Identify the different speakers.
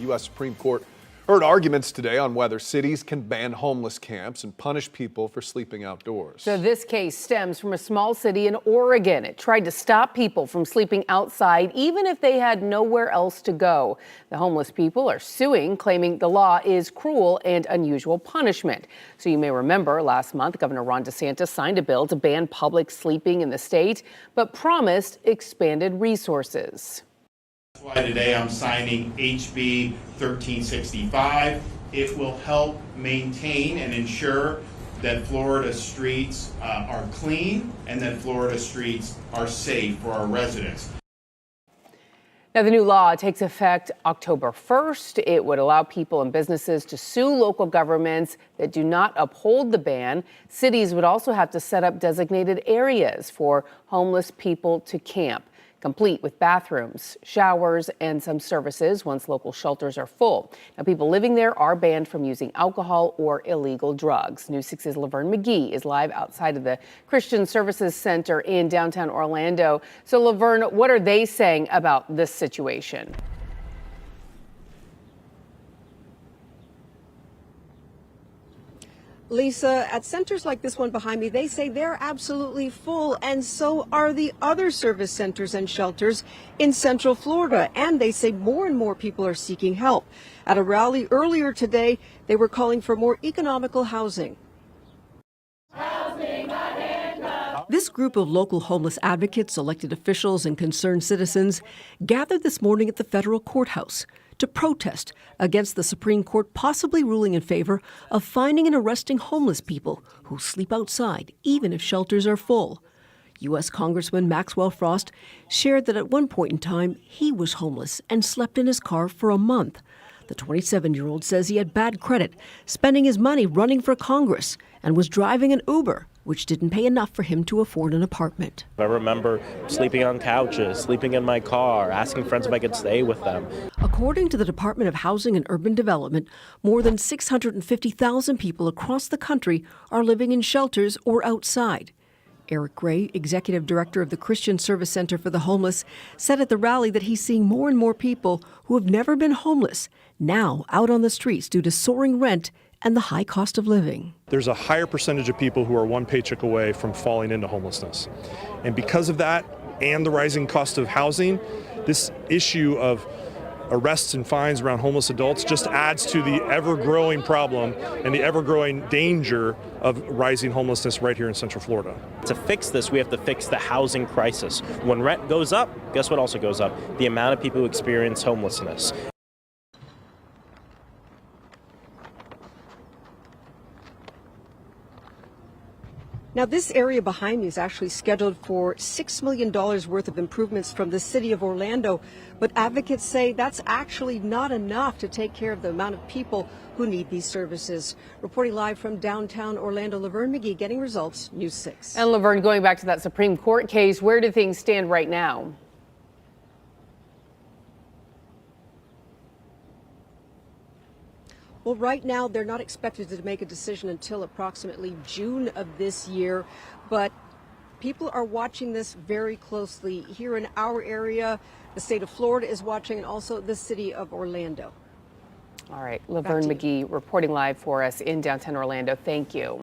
Speaker 1: U.S. Supreme Court heard arguments today on whether cities can ban homeless camps and punish people for sleeping outdoors.
Speaker 2: So this case stems from a small city in Oregon. It tried to stop people from sleeping outside, even if they had nowhere else to go. The homeless people are suing, claiming the law is cruel and unusual punishment. So you may remember last month, Governor Ron DeSantis signed a bill to ban public sleeping in the state, but promised expanded resources.
Speaker 3: That's why today I'm signing HB 1365. It will help maintain and ensure that Florida streets are clean and that Florida streets are safe for our residents.
Speaker 2: Now, the new law takes effect October 1st. It would allow people and businesses to sue local governments that do not uphold the ban. Cities would also have to set up designated areas for homeless people to camp, complete with bathrooms, showers, and some services once local shelters are full. Now, people living there are banned from using alcohol or illegal drugs. News 6's Laverne McGee is live outside of the Christian Services Center in downtown Orlando. So, Laverne, what are they saying about this situation?
Speaker 4: Lisa, at centers like this one behind me, they say they're absolutely full, and so are the other service centers and shelters in Central Florida. And they say more and more people are seeking help. At a rally earlier today, they were calling for more economical housing. This group of local homeless advocates, elected officials, and concerned citizens gathered this morning at the federal courthouse to protest against the Supreme Court possibly ruling in favor of finding and arresting homeless people who sleep outside, even if shelters are full. U.S. Congressman Maxwell Frost shared that at one point in time, he was homeless and slept in his car for a month. The 27-year-old says he had bad credit, spending his money running for Congress, and was driving an Uber, which didn't pay enough for him to afford an apartment.
Speaker 5: I remember sleeping on couches, sleeping in my car, asking friends if I could stay with them.
Speaker 4: According to the Department of Housing and Urban Development, more than 650,000 people across the country are living in shelters or outside. Eric Gray, executive director of the Christian Service Center for the Homeless, said at the rally that he's seeing more and more people who have never been homeless now out on the streets due to soaring rent and the high cost of living.
Speaker 6: There's a higher percentage of people who are one paycheck away from falling into homelessness. And because of that and the rising cost of housing, this issue of arrests and fines around homeless adults just adds to the ever-growing problem and the ever-growing danger of rising homelessness right here in Central Florida.
Speaker 5: To fix this, we have to fix the housing crisis. When rent goes up, guess what also goes up? The amount of people who experience homelessness.
Speaker 4: Now, this area behind me is actually scheduled for $6 million worth of improvements from the city of Orlando. But advocates say that's actually not enough to take care of the amount of people who need these services. Reporting live from downtown Orlando, Laverne McGee, Getting Results, News 6.
Speaker 2: And Laverne, going back to that Supreme Court case, where do things stand right now?
Speaker 4: Well, right now, they're not expected to make a decision until approximately June of this year, but people are watching this very closely. Here in our area, the state of Florida is watching, and also the city of Orlando.
Speaker 2: All right, Laverne McGee reporting live for us in downtown Orlando. Thank you.